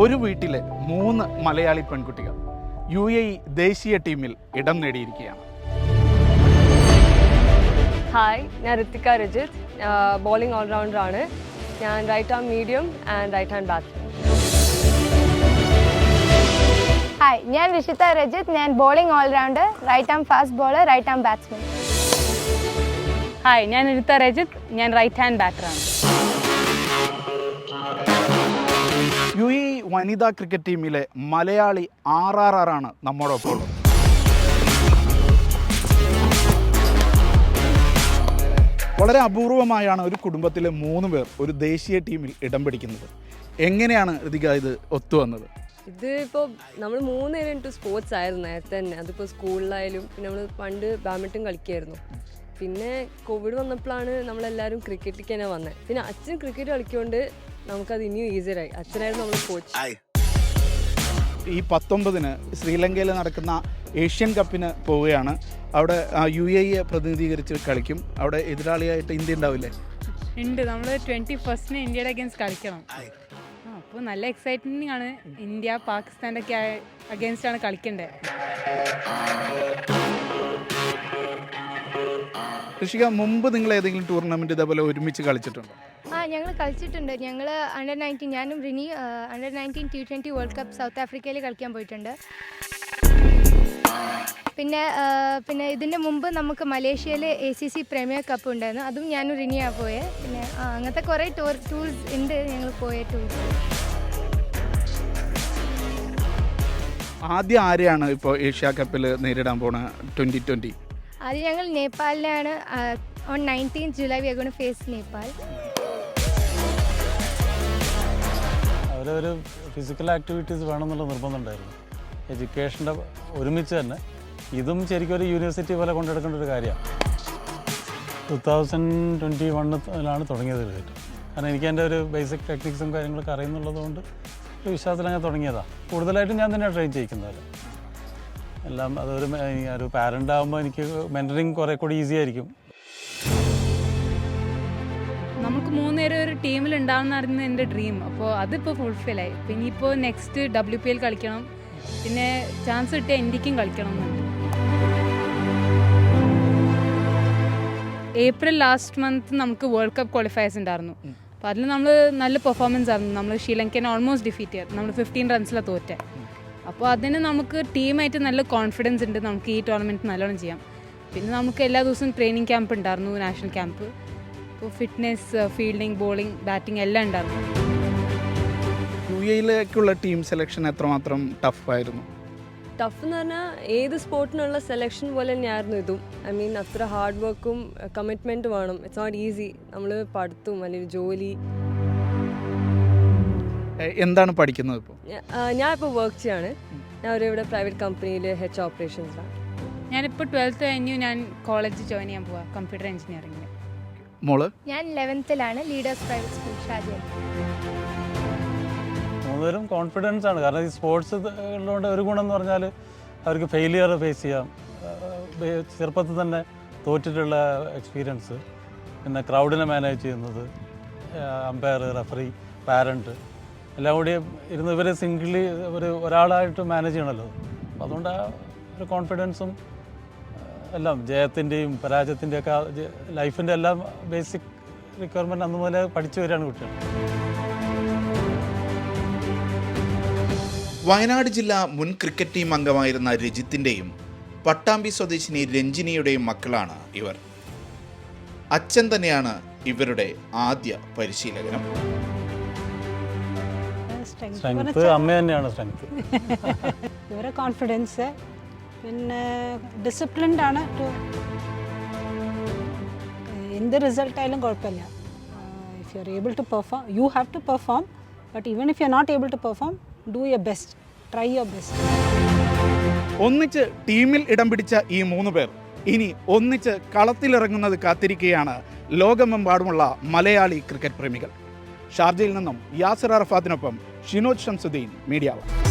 ഒരു വീട്ടിലെ 3 മലയാളി പെൺകുട്ടികൾ UAE ദേശീയ ടീമിൽ ഇടം നേടിയിരിക്കുകയാണ്. ഹായ്, ഞാൻ ഋത്തിക രജിത്ത്. ബോളിംഗ് ഓൾറൗണ്ടറാണ്. ഞാൻ right arm medium and right hand batsman. Hi, ഞാൻ ഋഷിത രജിത്ത്. ഞാൻ bowling allrounder, right arm fast bowler, right arm batsman. Hi, ഞാൻ ഋത രജിത്ത്. ഞാൻ റൈറ്റ് ഹാൻഡ് ബാറ്ററാണ്. UAE വനിതാ ക്രിക്കറ്റ് ടീമിലെ മലയാളി RRR ആണ് നമ്മോടൊപ്പം ഉള്ളത്. വളരെ അപൂർവമായാണ് ഒരു കുടുംബത്തിലെ 3 പേർ ഒരു ദേശീയ ടീമിൽ ഇടം പിടിക്കുന്നത്. എങ്ങനെയാണ് ഋതിക ഇത് ഒത്തുവന്നത്? ഇതിപ്പോൾ നമ്മൾ 3 പേരും ഇൻറ്റു സ്പോർട്സ് ആയിരുന്നു നേരത്തെ തന്നെ. അതിപ്പോൾ സ്കൂളിലായാലും പിന്നെ നമ്മൾ പണ്ട് ബാഡ്മിൻ്റൺ കളിക്കുമായിരുന്നു. പിന്നെ കോവിഡ് വന്നപ്പോഴാണ് നമ്മളെല്ലാവരും ക്രിക്കറ്റിലേക്ക് തന്നെ വന്നത്. പിന്നെ അച്ഛൻ ക്രിക്കറ്റ് കളിക്കൊണ്ട് നമുക്കത് ഇനിയും ഈസിയറായി. അച്ഛനായിരുന്നു നമ്മൾ കോച്ച്. ഈ 19-ന് ശ്രീലങ്കയിൽ നടക്കുന്ന ഏഷ്യൻ കപ്പിന് പോവുകയാണ്. അവിടെ UAE പ്രതിനിധീകരിച്ച് കളിക്കും. അവിടെ എതിരാളിയായിട്ട് ഇന്ത്യ ഉണ്ടാവില്ലേ? ഉണ്ട്. നമ്മൾ 21-ന് ഇന്ത്യയുടെ അഗേൻസ്റ്റ് കളിക്കണം. അപ്പോൾ നല്ല എക്സൈറ്റിംഗ് ആണ്. ഇന്ത്യ പാകിസ്ഥാൻ്റെ ഒക്കെ അഗേൻസ്റ്റ് ആണ് കളിക്കേണ്ടത്. ഋഷിക, മുമ്പ് നിങ്ങൾ ഏതെങ്കിലും ടൂർണമെന്റ് ഇതേപോലെ ഒരുമിച്ച് കളിച്ചിട്ടുണ്ടോ? ഞങ്ങൾ കളിച്ചിട്ടുണ്ട്. ഞങ്ങൾ Under-19, ഞാനും Rini Under-19 T20 world cup south ആഫ്രിക്കയിൽ കളിക്കാൻ പോയിട്ടുണ്ട്. പിന്നെ ഇതിൻ്റെ മുമ്പ് നമുക്ക് മലേഷ്യയിൽ ACC പ്രീമിയർ കപ്പ് ഉണ്ടായിരുന്നു. അതും ഞാനും റിനിയാണ് പോയത്. പിന്നെ അങ്ങനത്തെ കുറേ ടൂർസ് ഉണ്ട് ഞങ്ങൾ പോയ ടൂർസ്. ആദ്യം ആരെയാണ് ഇപ്പോൾ ഏഷ്യ കപ്പിൽ നേരിടാൻ പോണ 2020? ആദ്യം ഞങ്ങൾ നേപ്പാളിലാണ്. on 19th July we are going to face Nepal. അവരൊരു ഫിസിക്കൽ ആക്ടിവിറ്റീസ് വേണമെന്നുള്ള നിർബന്ധമുണ്ടായിരുന്നു. എഡ്യൂക്കേഷൻ്റെ ഒരുമിച്ച് തന്നെ ഇതും ശരിക്കും ഒരു യൂണിവേഴ്സിറ്റി പോലെ കൊണ്ടെടുക്കേണ്ട ഒരു കാര്യമാണ്. 2021 തുടങ്ങിയത് ക്രിക്കറ്റ്. കാരണം എനിക്ക് എൻ്റെ ഒരു ബേസിക് ടെക്നിക്സും കാര്യങ്ങളൊക്കെ അറിയുന്നുള്ളതുകൊണ്ട് ഒരു വിശ്വാസത്തിൽ അങ്ങനെ തുടങ്ങിയതാണ്. കൂടുതലായിട്ടും ഞാൻ തന്നെ ട്രെയിൻ ചെയ്യിക്കുന്നത് എല്ലാം. ഒരു പാരൻ്റ് ആകുമ്പോൾ എനിക്ക് മെൻറ്ററിങ് കുറേ കൂടി ഈസി ആയിരിക്കും. നമുക്ക് 3 പേരും ഒരു ടീമിൽ ഉണ്ടാവുന്നതായിരുന്നു എൻ്റെ ഡ്രീം. അപ്പോൾ അതിപ്പോൾ ഫുൾഫില്ലായി. പിന്നെ ഇപ്പോൾ നെക്സ്റ്റ് WPL കളിക്കണം. പിന്നെ ചാൻസ് കിട്ടിയ ഇന്ത്യക്കും കളിക്കണം എന്നുണ്ട്. ഏപ്രിൽ ലാസ്റ്റ് മന്ത് നമുക്ക് വേൾഡ് കപ്പ് ക്വാളിഫയേഴ്സ് ഉണ്ടായിരുന്നു. അപ്പോൾ അതിൽ നമ്മൾ നല്ല പെർഫോമൻസ് ആയിരുന്നു. നമ്മൾ ശ്രീലങ്കനെ ഓൾമോസ്റ്റ് ഡിഫീറ്റ് ചെയ്തു. നമ്മൾ 15 റൺസിലാണ് തോറ്റ. അപ്പോൾ അതിന് നമുക്ക് ടീമായിട്ട് നല്ല കോൺഫിഡൻസ് ഉണ്ട്. നമുക്ക് ഈ ടൂർണമെൻറ്റ് നല്ലോണം ചെയ്യാം. പിന്നെ നമുക്ക് എല്ലാ ദിവസവും ട്രെയിനിങ് ക്യാമ്പ് ഉണ്ടായിരുന്നു, നാഷണൽ ക്യാമ്പ്. ഇപ്പോൾ ഫിറ്റ്നസ്, ഫീൽഡിങ്, ബോളിംഗ്, ബാറ്റിംഗ് എല്ലാം ഉണ്ടായിരുന്നു. UAEയിലേക്കുള്ള ടീം സെലക്ഷൻ എത്രമാത്രം ടഫായിരുന്നു? ടഫ് എന്ന് പറഞ്ഞാൽ ഏത് സ്പോർട്ടിനുള്ള സെലക്ഷൻ പോലെ തന്നെയായിരുന്നു ഇതും. ഐ മീൻ അത്ര ഹാർഡ് വർക്കും കമ്മിറ്റ്മെൻറ്റ് വേണം. It's not easy. നമ്മൾ പഠിത്തവും അല്ലെങ്കിൽ ജോലി. എന്താണ് പഠിക്കുന്നത് ഇപ്പോൾ? ഞാനിപ്പോൾ വർക്ക് ചെയ്യാണ്. ഞാൻ ഇവിടെ പ്രൈവറ്റ് കമ്പനിയിൽ HR ഓപ്പറേഷൻസാണ്. ഞാനിപ്പോൾ 12th കഴിഞ്ഞു. ഞാൻ കോളേജ് ജോയിൻ ചെയ്യാൻ പോവാം, കമ്പ്യൂട്ടർ എഞ്ചിനീയറിംഗിന്. മോള്? ഞാൻ 11th-ലാണ്, ലീഡേഴ്സ് പ്രൈവറ്റ് സ്കൂൾ ഷാജയിൽ. 3 പേരും കോൺഫിഡൻസ് ആണ്. കാരണം ഈ സ്പോർട്സ് ഉള്ളതുകൊണ്ട് ഒരു ഗുണം എന്ന് പറഞ്ഞാൽ അവർക്ക് ഫെയിലിയർ ഫേസ് ചെയ്യാം. ചെറുപ്പത്തിൽ തന്നെ തോറ്റിട്ടുള്ള എക്സ്പീരിയൻസ്, പിന്നെ ക്രൗഡിനെ മാനേജ് ചെയ്യുന്നത്, അമ്പയർ, റഫറി, പാരൻറ്റ് എല്ലാം കൂടി ഇരുന്ന് ഇവരെ സിംഗിളി ഒരാളായിട്ട് മാനേജ് ചെയ്യണമല്ലോ. അപ്പോൾ അതുകൊണ്ട് ആ ഒരു കോൺഫിഡൻസും എല്ലാം ജയത്തിൻ്റെയും പരാജയത്തിൻ്റെയൊക്കെ ലൈഫിൻ്റെ എല്ലാം ബേസിക് റിക്വയർമെൻറ്റ് അന്ന് മുതലേ പഠിച്ചു വരികയാണ് കുട്ടികൾ. വയനാട് ജില്ലാ മുൻ ക്രിക്കറ്റ് ടീം അംഗമായിരുന്ന രജിത്തിൻ്റെയും പട്ടാമ്പി സ്വദേശിനി രഞ്ജിനിയുടെയും മക്കളാണ് ഇവർ. അച്ഛൻ തന്നെയാണ് ഇവരുടെ ആദ്യ പരിശീലകനും. സ്ട്രെങ്ത് അമ്മ തന്നെയാണ് സ്ട്രെങ്ത്. ഇവരെ കോൺഫിഡൻസ്, പിന്നെ ഡിസിപ്ലിൻഡ് ആണ്. എന്ത് റിസൾട്ടായാലും കുഴപ്പമില്ല. If you are able to perform, you have to perform. But even if you are not able to perform, do your best, try your best. ഒന്നിച്ച് ടീമിൽ ഇടം പിടിച്ച ഈ 3 പേർ ഇനി ഒന്നിച്ച് കളത്തിലിറങ്ങുന്നത് കാത്തിരിക്കുകയാണ് ലോകമെമ്പാടുമുള്ള മലയാളി ക്രിക്കറ്റ് പ്രേമികൾ. ഷാർജയിൽ നിന്നും യാസിർ അറഫാത്തിനൊപ്പം ഷിനോജ് ഷംസുദ്ദീൻ, മീഡിയ 1.